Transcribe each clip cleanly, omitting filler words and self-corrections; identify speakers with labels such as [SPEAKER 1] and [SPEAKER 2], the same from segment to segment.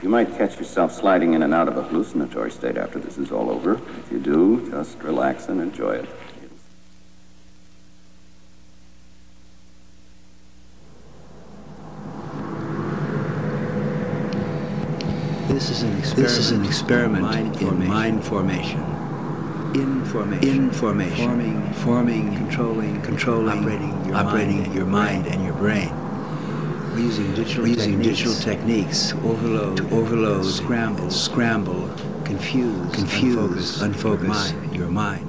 [SPEAKER 1] You might catch yourself sliding in and out of a hallucinatory state after this is all over. If you do, just relax and enjoy it.
[SPEAKER 2] This is an experiment in mind formation. Information. Forming, controlling, operating your mind and your brain. We're using digital techniques to overload, scramble, confuse, unfocus your mind.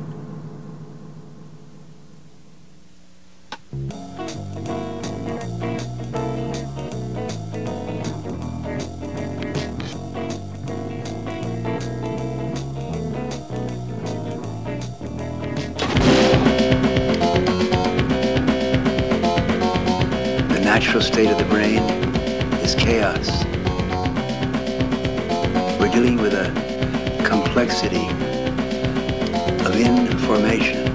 [SPEAKER 2] The natural state of the brain is chaos. We're dealing with a complexity of information.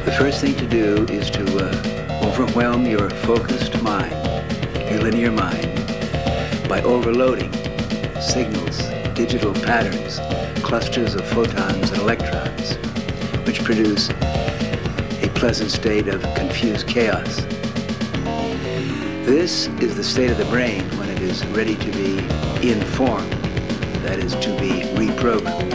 [SPEAKER 2] The first thing to do is to overwhelm your focused mind, your linear mind, by overloading signals, digital patterns, clusters of photons and electrons, which produce a pleasant state of confused chaos. This is the state of the brain when it is ready to be informed, that is, to be reprogrammed.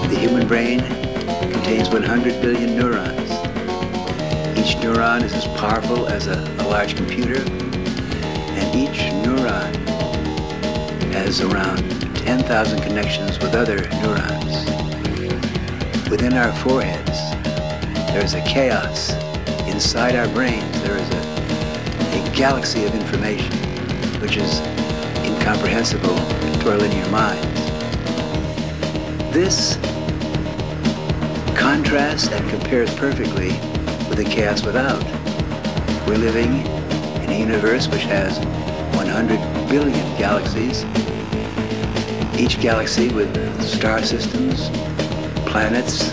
[SPEAKER 2] The human brain contains 100 billion neurons. Each neuron is as powerful as a large computer, and each neuron has around 10,000 connections with other neurons. Within our foreheads, there is a chaos. Inside our brains, there is a galaxy of information, which is incomprehensible to our linear minds. This contrasts and compares perfectly with the chaos without. We're living in a universe which has 100 billion galaxies, each galaxy with star systems, planets,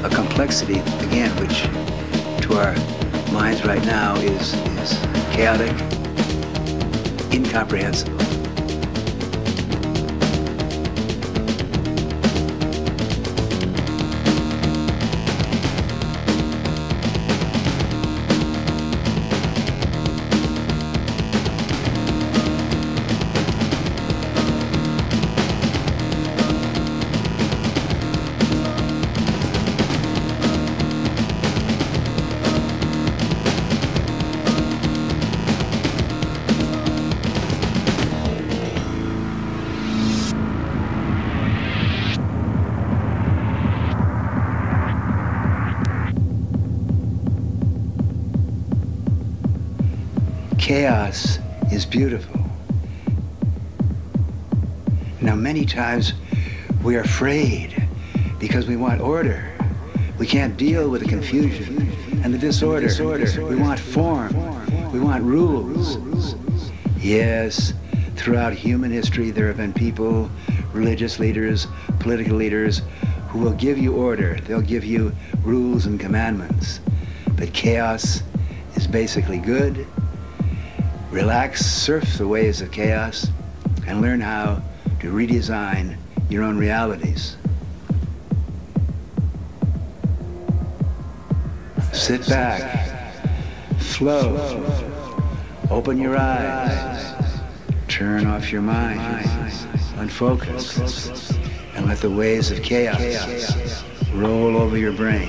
[SPEAKER 2] a complexity, again, which to our minds right now is chaotic, incomprehensible. Chaos is beautiful. Now, many times we're afraid because we want order. We can't deal with the confusion and the disorder. We want form. We want rules. Yes, throughout human history, there have been people, religious leaders, political leaders, who will give you order. They'll give you rules and commandments. But chaos is basically good. Relax, surf the waves of chaos, and learn how to redesign your own realities. Sit back, flow, open your eyes, turn off your mind, unfocus, and let the waves of chaos roll over your brain.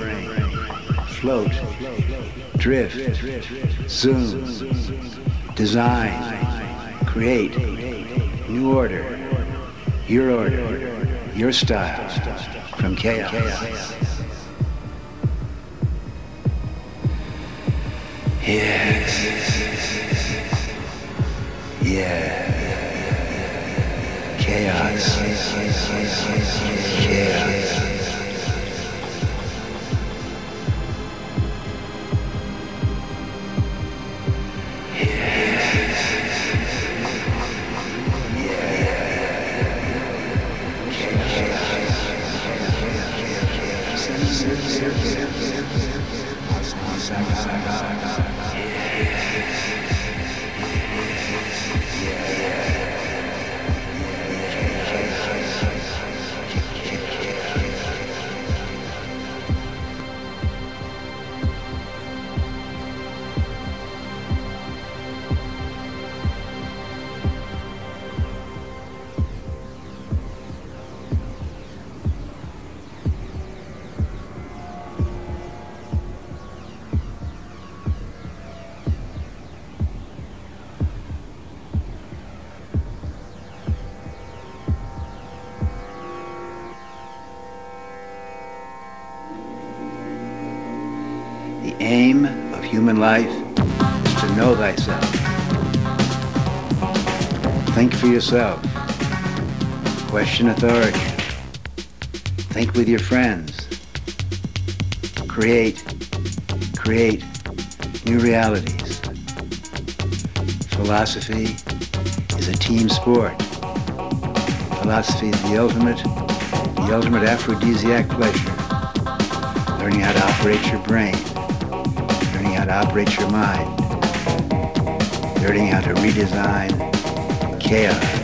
[SPEAKER 2] Float, drift, zoom. Design, create, new order, your style, from chaos. Yes, yeah, chaos, chaos. aim of human life is to know thyself. Think for yourself. Question authority. Think with your friends. Create new realities. Philosophy is a team sport. Philosophy is the ultimate aphrodisiac pleasure. Learning how to operate your brain. Learning how to operate your mind. Learning how to redesign chaos.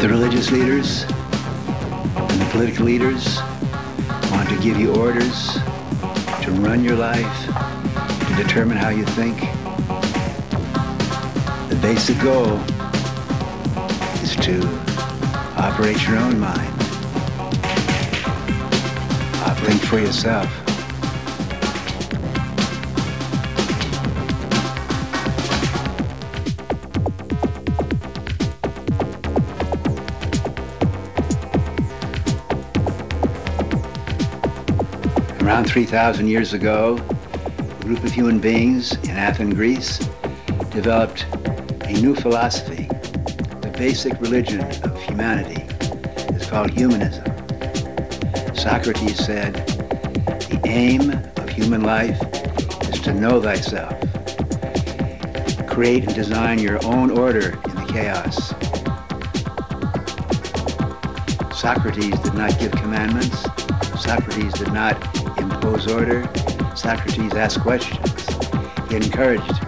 [SPEAKER 2] The religious leaders and the political leaders want to give you orders to run your life, to determine how you think. The basic goal is to operate your own mind. Think for yourself. Around 3,000 years ago, a group of human beings in Athens, Greece, developed a new philosophy. The basic religion of humanity is called humanism. Socrates said, the aim of human life is to know thyself. Create and design your own order in the chaos. Socrates did not give commandments. Socrates did not impose order. Socrates asked questions. He encouraged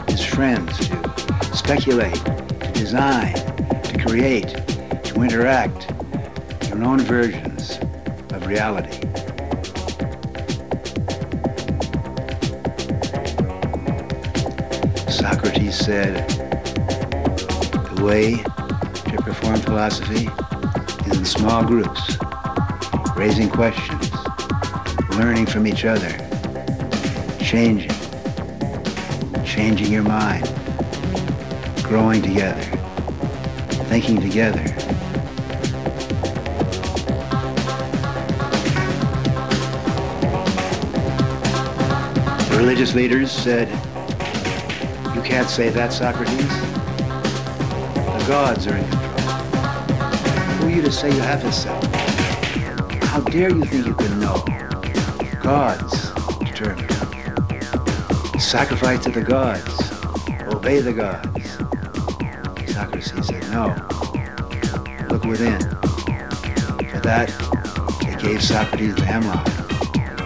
[SPEAKER 2] his friends to speculate, to design, to create, to interact their own versions of reality. Socrates said, the way to perform philosophy is in small groups, raising questions, learning from each other, changing your mind, growing together, thinking together. The religious leaders said, you can't say that, Socrates. The gods are in control. Who are you to say you have to say? How dare you think you can know? Gods determine. Sacrifice to the gods. Obey the gods. Socrates said, no. Look within. For that, they gave Socrates the hemlock,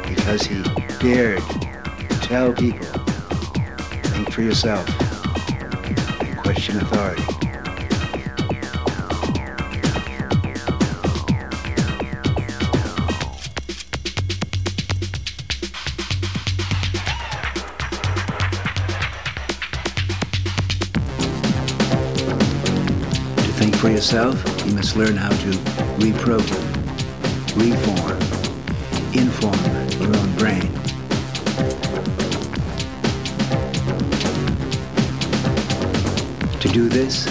[SPEAKER 2] because he dared to tell people, think for yourself, and question authority. For yourself, you must learn how to reprogram, reform, inform your own brain. To do this,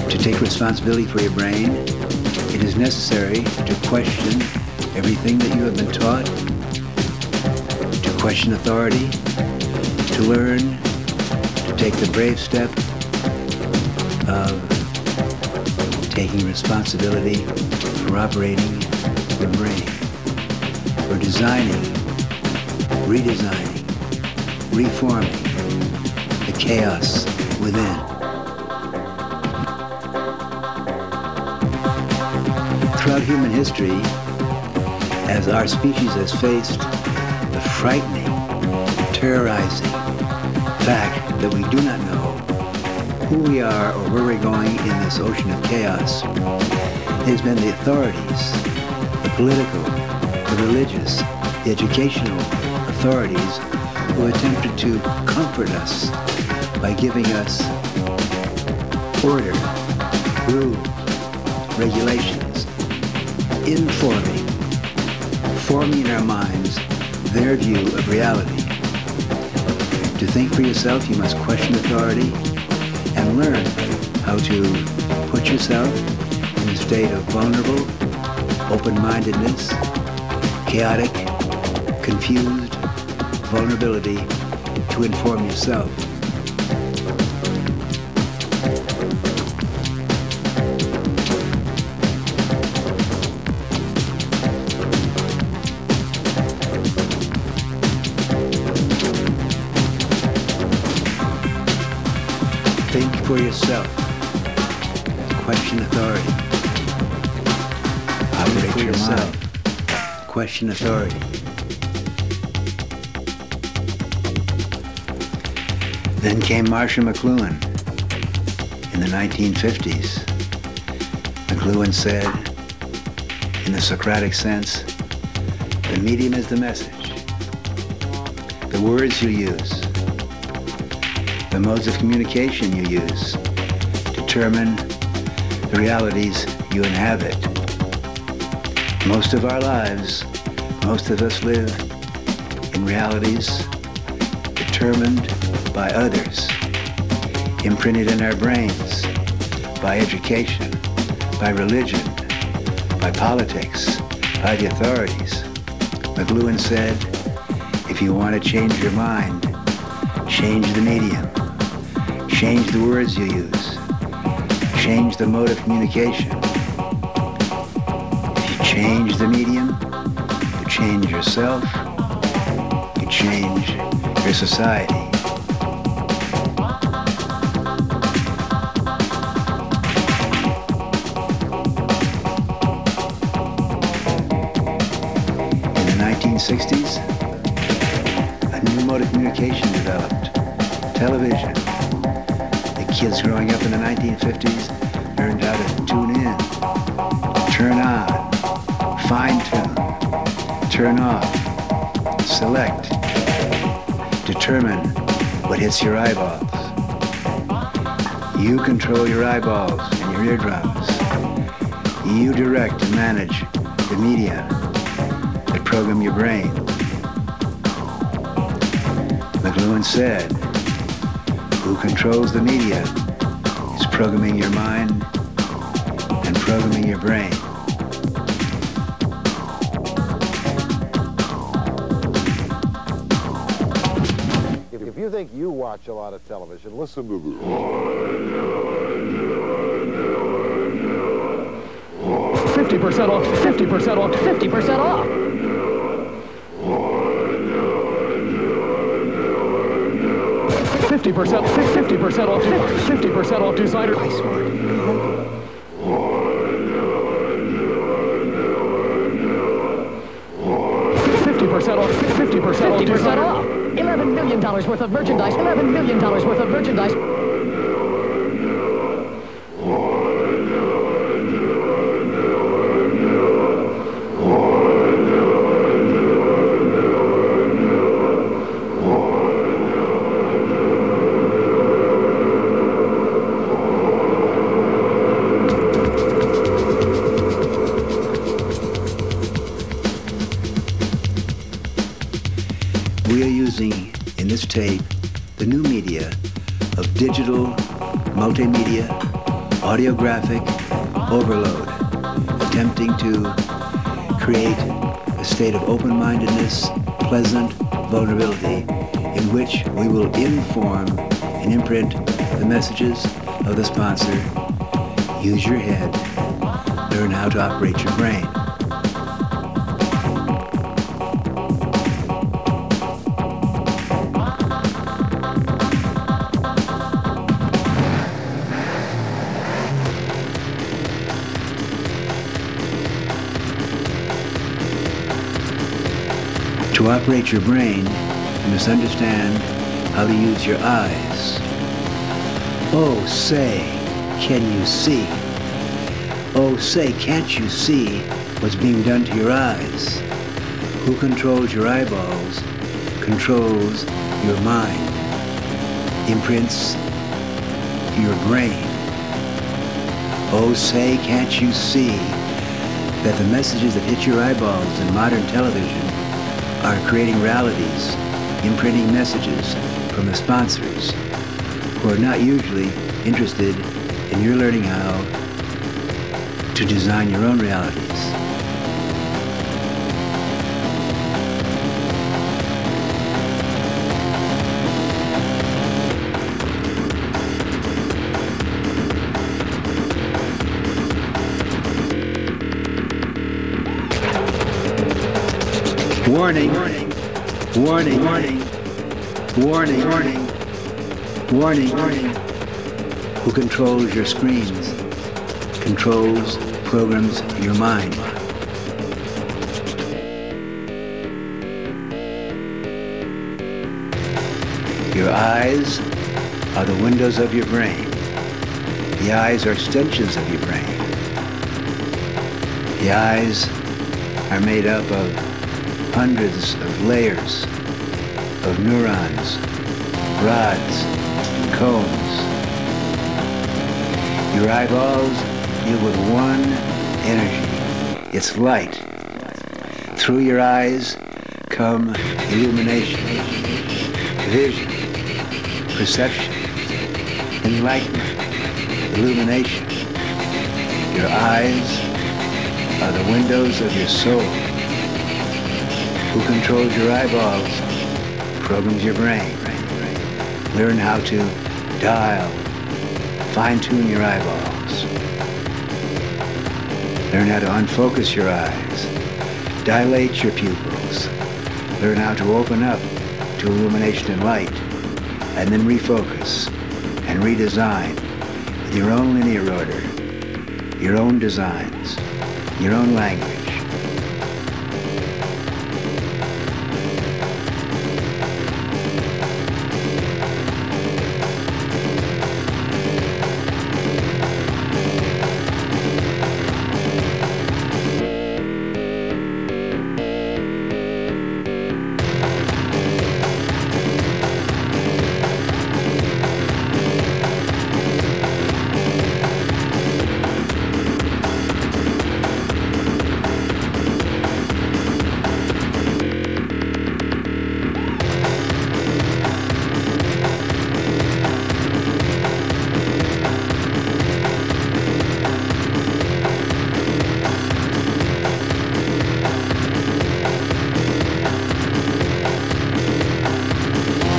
[SPEAKER 2] to take responsibility for your brain, it is necessary to question everything that you have been taught, to question authority, to learn, to take the brave step of taking responsibility for operating your brain, for designing, redesigning, reforming the chaos within. Throughout human history, as our species has faced the frightening, terrorizing fact that we do not know who we are or where we're going in this ocean of chaos, it has been the authorities, the political, the religious, the educational authorities who attempted to comfort us by giving us order, rules, regulations, forming in our minds their view of reality, To think for yourself, you must question authority and learn how to put yourself in a state of vulnerable, open-mindedness, chaotic, confused vulnerability to inform yourself. Think for yourself. Question authority. Operate your mind. Question authority. Then came Marshall McLuhan in the 1950s. McLuhan said, in the Socratic sense, the medium is the message. The words you use, the modes of communication you use, determine the realities you inhabit. Most of our lives, most of us live in realities determined by others, imprinted in our brains, by education, by religion, by politics, by the authorities. McLuhan said, if you want to change your mind, change the medium, change the words you use, change the mode of communication. If you change the medium, you change yourself, you change your society. In the 1960s, a new mode of communication developed, television. The kids growing up in the 1950s learned how to tune in, turn on, fine-tune, turn off, select, determine what hits your eyeballs. You control your eyeballs and your eardrums. You direct and manage the media that program your brain. McLuhan said, who controls the media is programming your mind and programming your brain.
[SPEAKER 3] If you think you watch a lot of television, listen to this.
[SPEAKER 4] 50% off, 50% off, 50% off. 50% off, 50% off designer. I smart. 50% off, 50% off. $11 million worth of merchandise, $11 million worth of merchandise.
[SPEAKER 2] We are using, in this tape, the new media of digital, multimedia, audiographic overload, attempting to create a state of open-mindedness, pleasant vulnerability, in which we will inform and imprint the messages of the sponsor. Use your head, learn how to operate your brain. To operate your brain, you must understand how to use your eyes. Oh, say, can you see? Oh, say, can't you see what's being done to your eyes? Who controls your eyeballs controls your mind, imprints your brain. Oh, say, can't you see that the messages that hit your eyeballs in modern television are creating realities, imprinting messages from the sponsors, who are not usually interested in your learning how to design your own realities. Warning, warning, warning, warning, warning, warning, warning, warning. Who controls your screens, controls, programs your mind. Your eyes are the windows of your brain. The eyes are extensions of your brain. The eyes are made up of hundreds of layers of neurons, rods, and cones. Your eyeballs deal with one energy. It's light. Through your eyes come illumination, vision, perception, enlightenment, illumination. Your eyes are the windows of your soul. Who controls your eyeballs programs your brain. Learn how to dial, fine-tune your eyeballs. Learn how to unfocus your eyes, dilate your pupils. Learn how to open up to illumination and light, and then refocus and redesign with your own linear order, your own designs, your own language.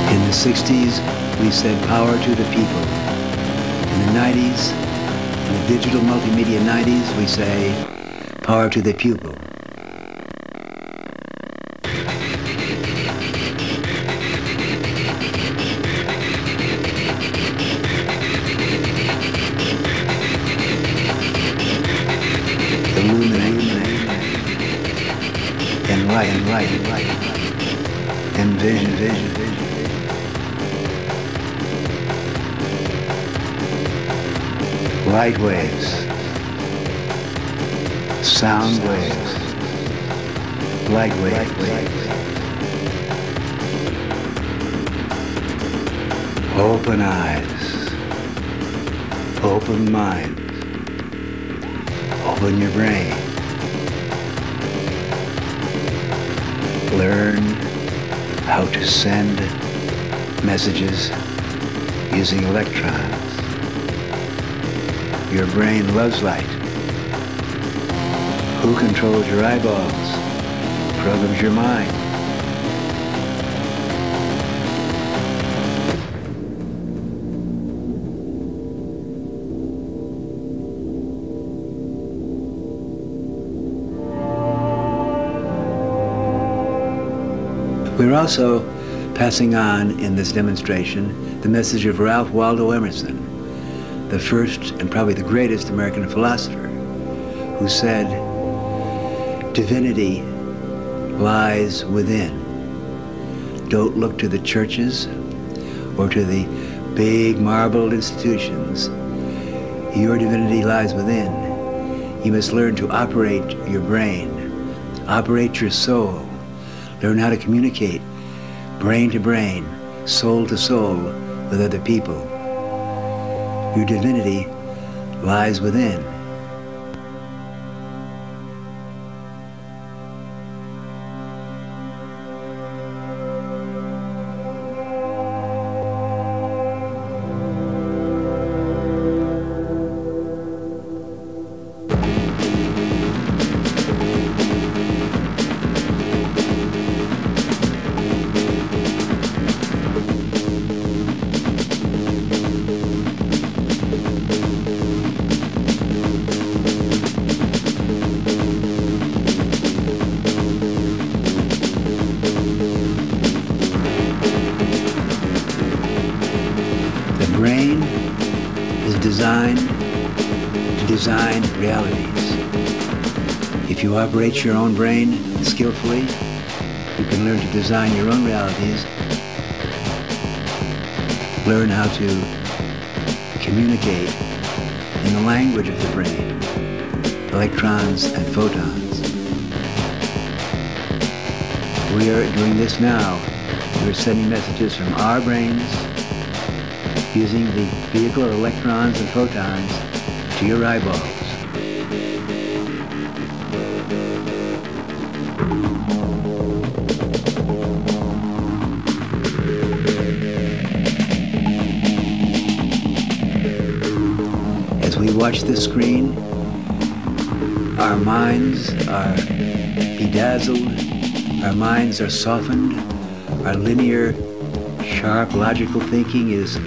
[SPEAKER 2] In the 60s, we said power to the people. In the 90s, in the digital multimedia 90s, we say power to the pupil. Illuminate and light and light and light and vision, vision, vision. Light waves, sound waves, light waves. Open eyes, open mind, open your brain. Learn how to send messages using electrons. Your brain loves light. Who controls your eyeballs programs your mind. We're also passing on in this demonstration the message of Ralph Waldo Emerson, the first and probably the greatest American philosopher, who said, "Divinity lies within. Don't look to the churches or to the big marbled institutions. Your divinity lies within. You must learn to operate your brain, operate your soul, learn how to communicate brain to brain, soul to soul with other people. Your divinity lies within." design realities. If you operate your own brain skillfully, you can learn to design your own realities, learn how to communicate in the language of the brain, electrons and photons. We are doing this now. We're sending messages from our brains using the vehicle of electrons and photons to your eyeballs. As we watch this screen, our minds are bedazzled, our minds are softened, our linear, sharp, logical thinking is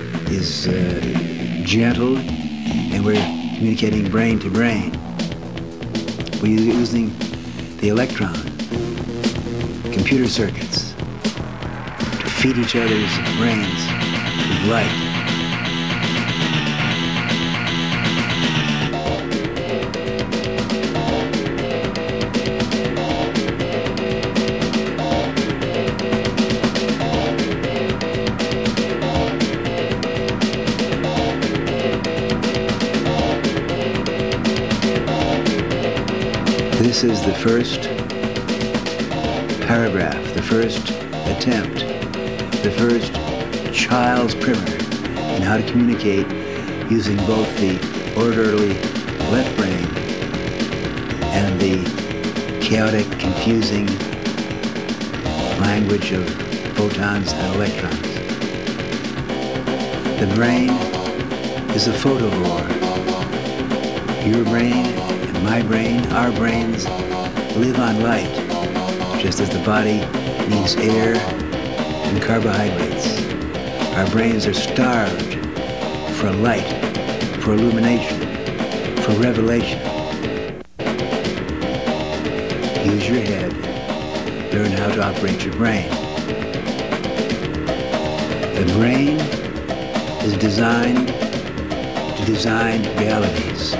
[SPEAKER 2] gentle, and we're communicating brain to brain. We're using the electron, computer circuits, to feed each other's brains with light. This is the first paragraph, the first attempt, the first child's primer in how to communicate using both the orderly left brain and the chaotic, confusing language of photons and electrons. The brain is a photovore. Your brain, my brain, our brains live on light, just as the body needs air and carbohydrates. Our brains are starved for light, for illumination, for revelation. Use your head. Learn how to operate your brain. The brain is designed to design realities.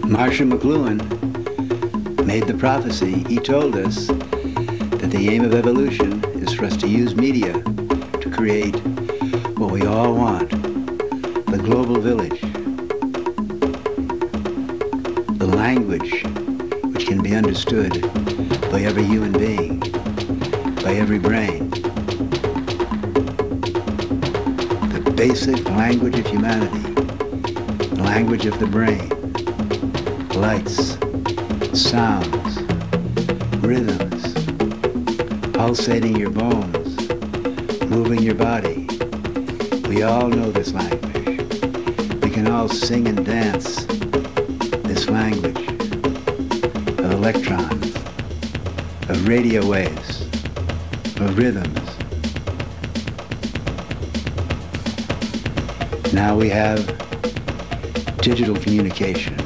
[SPEAKER 2] Marshall McLuhan made the prophecy. He told us that the aim of evolution is for us to use media to create what we all want, the global village, the language which can be understood by every human being, by every brain, the basic language of humanity, the language of the brain. Lights, sounds, rhythms, pulsating your bones, moving your body. We all know this language. We can all sing and dance this language of electrons, of radio waves, of rhythms. Now we have digital communication.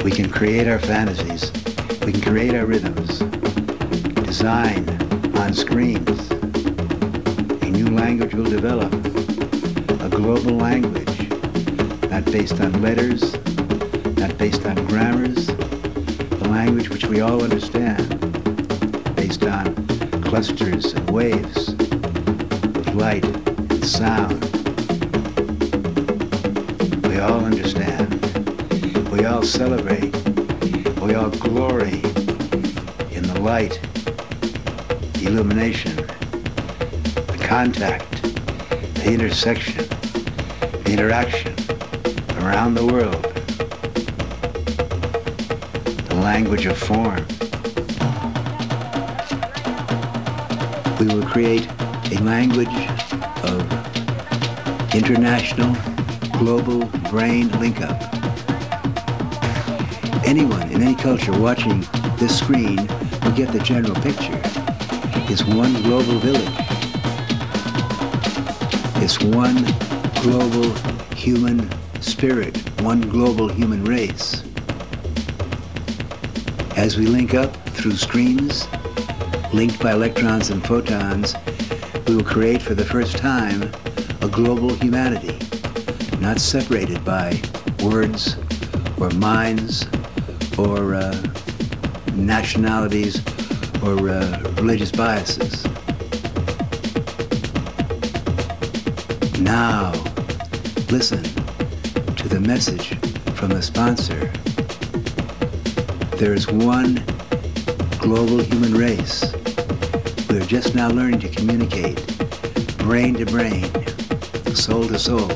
[SPEAKER 2] We can create our fantasies We can create our rhythms, design on screens. A new language will develop, a global language, not based on letters, not based on grammars, a language which we all understand, based on clusters of waves, of light and sound. We all understand, we all celebrate, we all glory in the light, the illumination, the contact, the intersection, the interaction around the world, the language of form. We will create a language of international, global brain link-up. Anyone in any culture watching this screen will get the general picture. It's one global village. It's one global human spirit, one global human race. As we link up through screens, linked by electrons and photons, we will create for the first time a global humanity, not separated by words or minds or nationalities or religious biases. Now, listen to the message from the sponsor. There is one global human race. We are just now learning to communicate brain to brain, soul to soul.